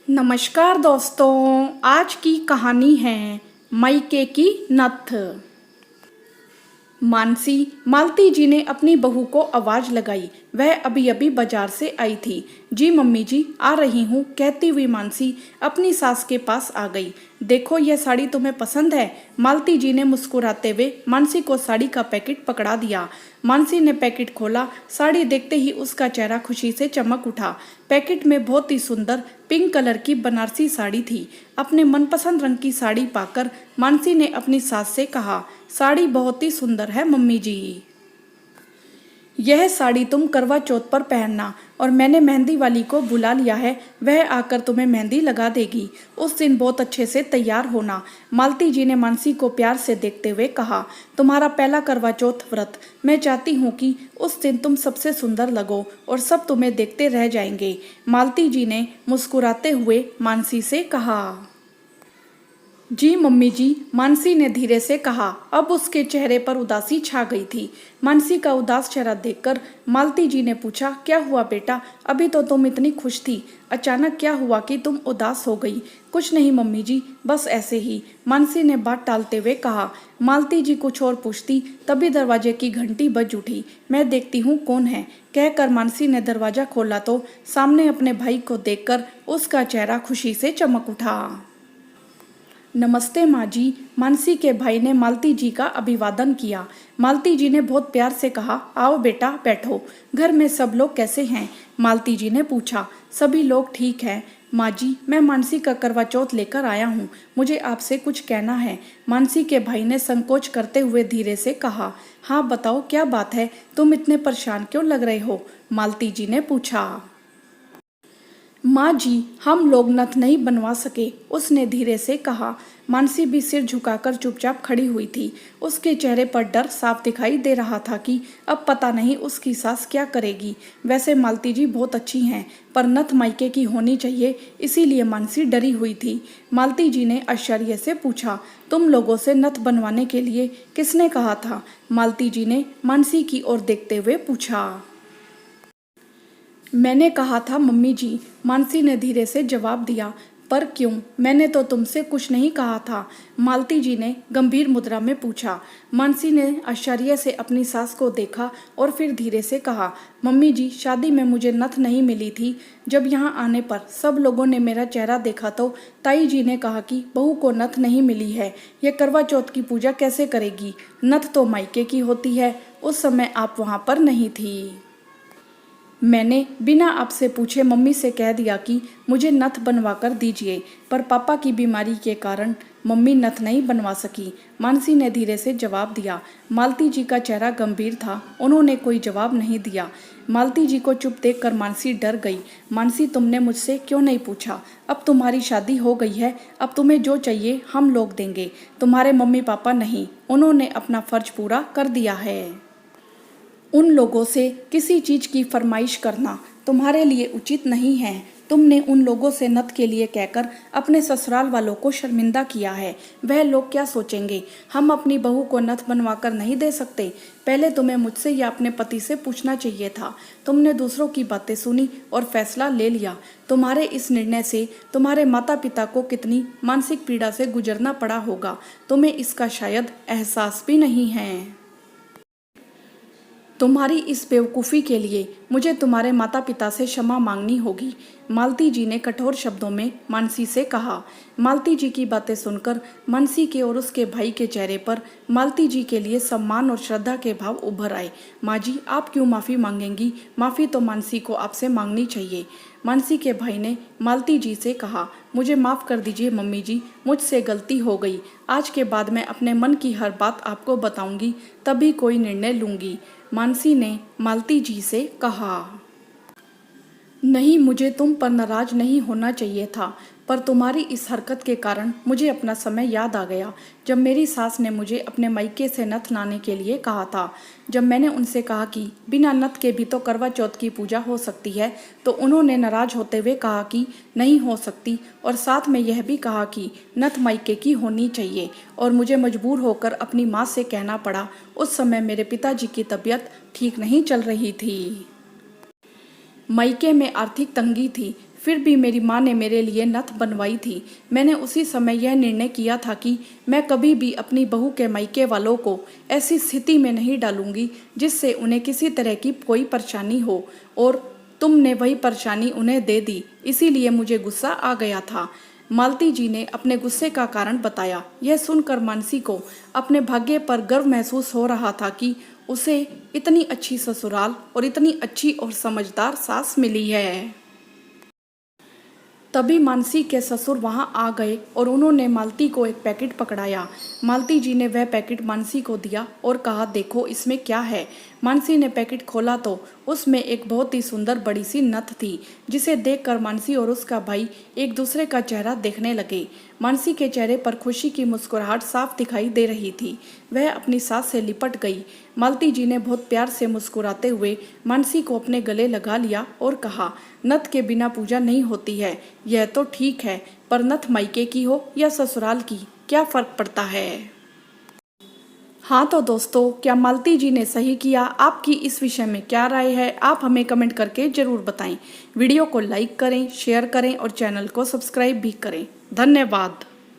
नमस्कार दोस्तों, आज की कहानी है मायके की नथ। मालती जी ने अपनी बहू को आवाज लगाई। वह अभी अभी बाजार से आई थी। जी मम्मी जी, आ रही हूँ, कहती हुई मानसी अपनी सास के पास आ गई। देखो, यह साड़ी तुम्हें पसंद है? मालती जी ने मुस्कुराते हुए मानसी को साड़ी का पैकेट पकड़ा दिया। मानसी ने पैकेट खोला। साड़ी देखते ही उसका चेहरा खुशी से चमक उठा। पैकेट में बहुत ही सुंदर पिंक कलर की बनारसी साड़ी थी। अपने मनपसंद रंग की साड़ी पाकर मानसी ने अपनी सास से कहा, साड़ी बहुत ही सुंदर है मम्मी जी। यह साड़ी तुम करवा चौथ पर पहनना, और मैंने मेहंदी वाली को बुला लिया है, वह आकर तुम्हें मेहंदी लगा देगी। उस दिन बहुत अच्छे से तैयार होना। मालती जी ने मानसी को प्यार से देखते हुए कहा, तुम्हारा पहला करवा चौथ व्रत, मैं चाहती हूँ कि उस दिन तुम सबसे सुंदर लगो और सब तुम्हें देखते रह जाएंगे। मालती जी ने मुस्कुराते हुए मानसी से कहा। जी मम्मी जी, मानसी ने धीरे से कहा। अब उसके चेहरे पर उदासी छा गई थी। मानसी का उदास चेहरा देखकर मालती जी ने पूछा, क्या हुआ बेटा? अभी तो तुम इतनी खुश थी, अचानक क्या हुआ कि तुम उदास हो गई? कुछ नहीं मम्मी जी, बस ऐसे ही, मानसी ने बात टालते हुए कहा। मालती जी कुछ और पूछती, तभी दरवाजे की घंटी बज उठी। मैं देखती हूँ कौन है, कहकर मानसी ने दरवाजा खोला तो सामने अपने भाई को देखकर उसका चेहरा खुशी से चमक उठा। नमस्ते माँ जी। मानसी के भाई ने मालती जी का अभिवादन किया। मालती जी ने बहुत प्यार से कहा, आओ बेटा बैठो। घर में सब लोग कैसे हैं? मालती जी ने पूछा। सभी लोग ठीक हैं माँ जी, मैं मानसी का करवा चौथ लेकर आया हूँ, मुझे आपसे कुछ कहना है। मानसी के भाई ने संकोच करते हुए धीरे से कहा। हाँ बताओ, क्या बात है? तुम इतने परेशान क्यों लग रहे हो? मालती जी ने पूछा। माँ जी, हम लोग नथ नहीं बनवा सके, उसने धीरे से कहा। मानसी भी सिर झुकाकर चुपचाप खड़ी हुई थी। उसके चेहरे पर डर साफ दिखाई दे रहा था कि अब पता नहीं उसकी सास क्या करेगी। वैसे मालती जी बहुत अच्छी हैं, पर नथ मायके की होनी चाहिए, इसीलिए मानसी डरी हुई थी। मालती जी ने आश्चर्य से पूछा, तुम लोगों से नथ बनवाने के लिए किसने कहा था? मालती जी ने मानसी की ओर देखते हुए पूछा। मैंने कहा था मम्मी जी, मानसी ने धीरे से जवाब दिया। पर क्यों? मैंने तो तुमसे कुछ नहीं कहा था, मालती जी ने गंभीर मुद्रा में पूछा। मानसी ने आश्चर्य से अपनी सास को देखा और फिर धीरे से कहा, मम्मी जी, शादी में मुझे नथ नहीं मिली थी। जब यहाँ आने पर सब लोगों ने मेरा चेहरा देखा तो ताई जी ने कहा कि बहू को नथ नहीं मिली है, यह करवा चौथ की पूजा कैसे करेगी? नथ तो मायके की होती है। उस समय आप वहाँ पर नहीं थी। मैंने बिना आपसे पूछे मम्मी से कह दिया कि मुझे नथ बनवा कर दीजिए, पर पापा की बीमारी के कारण मम्मी नथ नहीं बनवा सकी, मानसी ने धीरे से जवाब दिया। मालती जी का चेहरा गंभीर था, उन्होंने कोई जवाब नहीं दिया। मालती जी को चुप देखकर मानसी डर गई। मानसी, तुमने मुझसे क्यों नहीं पूछा? अब तुम्हारी शादी हो गई है, अब तुम्हें जो चाहिए हम लोग देंगे, तुम्हारे मम्मी पापा नहीं, उन्होंने अपना फर्ज पूरा कर दिया है। उन लोगों से किसी चीज की फरमाइश करना तुम्हारे लिए उचित नहीं है। तुमने उन लोगों से नथ के लिए कहकर अपने ससुराल वालों को शर्मिंदा किया है। वह लोग क्या सोचेंगे? हम अपनी बहू को नथ बनवाकर नहीं दे सकते? पहले तुम्हें मुझसे या अपने पति से पूछना चाहिए था। तुमने दूसरों की बातें सुनी और फैसला ले लिया। तुम्हारे इस निर्णय से तुम्हारे माता पिता को कितनी मानसिक पीड़ा से गुजरना पड़ा होगा, तुम्हें इसका शायद एहसास भी नहीं है। तुम्हारी इस बेवकूफ़ी के लिए मुझे तुम्हारे माता पिता से क्षमा मांगनी होगी, मालती जी ने कठोर शब्दों में मानसी से कहा। मालती जी की बातें सुनकर मानसी के और उसके भाई के चेहरे पर मालती जी के लिए सम्मान और श्रद्धा के भाव उभर आए। माँ जी, आप क्यों माफ़ी मांगेंगी? माफ़ी तो मानसी को आपसे मांगनी चाहिए। मानसी के भाई ने मालती जी से कहा, मुझे माफ़ कर दीजिए मम्मी जी, मुझसे गलती हो गई। आज के बाद मैं अपने मन की हर बात आपको बताऊंगी, तभी कोई निर्णय लूंगी, मानसी ने मालती जी से कहा। नहीं, मुझे तुम पर नाराज नहीं होना चाहिए था, पर तुम्हारी इस हरकत के कारण मुझे अपना समय याद आ गया, जब मेरी सास ने मुझे अपने मायके से नथ लाने के लिए कहा था। जब मैंने उनसे कहा कि बिना नथ के भी तो करवा चौथ की पूजा हो सकती है, तो उन्होंने नाराज होते हुए कहा कि नहीं हो सकती, और साथ में यह भी कहा कि नथ मायके की होनी चाहिए, और मुझे मजबूर होकर अपनी माँ से कहना पड़ा। उस समय मेरे पिताजी की तबीयत ठीक नहीं चल रही थी। मायके में आर्थिक तंगी थी, फिर भी मेरी माँ ने मेरे लिए नथ बनवाई थी। मैंने उसी समय यह निर्णय किया था कि मैं कभी भी अपनी बहू के मायके वालों को ऐसी स्थिति में नहीं डालूंगी जिससे उन्हें किसी तरह की कोई परेशानी हो, और तुमने वही परेशानी उन्हें दे दी, इसीलिए मुझे गुस्सा आ गया था। मालती जी ने अपने गुस्से का कारण बताया। यह सुनकर मानसी को अपने भाग्य पर गर्व महसूस हो रहा था कि उसे इतनी अच्छी ससुराल और इतनी अच्छी और समझदार सास मिली है। तभी मानसी के ससुर वहां आ गए और उन्होंने मालती को एक पैकेट पकड़ाया। मालती जी ने वह पैकेट मानसी को दिया और कहा, देखो इसमें क्या है। मानसी ने पैकेट खोला तो उसमें एक बहुत ही सुंदर बड़ी सी नथ थी, जिसे देखकर मानसी और उसका भाई एक दूसरे का चेहरा देखने लगे। मानसी के चेहरे पर खुशी की मुस्कुराहट साफ दिखाई दे रही थी। वह अपनी सास से लिपट गई। मालती जी ने बहुत प्यार से मुस्कुराते हुए मानसी को अपने गले लगा लिया और कहा, नथ के बिना पूजा नहीं होती है। यह तो ठीक है, पर नथ मायके की हो या ससुराल की, क्या फर्क पड़ता है। हाँ तो दोस्तों, क्या मालती जी ने सही किया? आपकी इस विषय में क्या राय है? आप हमें कमेंट करके जरूर बताएं। वीडियो को लाइक करें, शेयर करें और चैनल को सब्सक्राइब भी करें। धन्यवाद।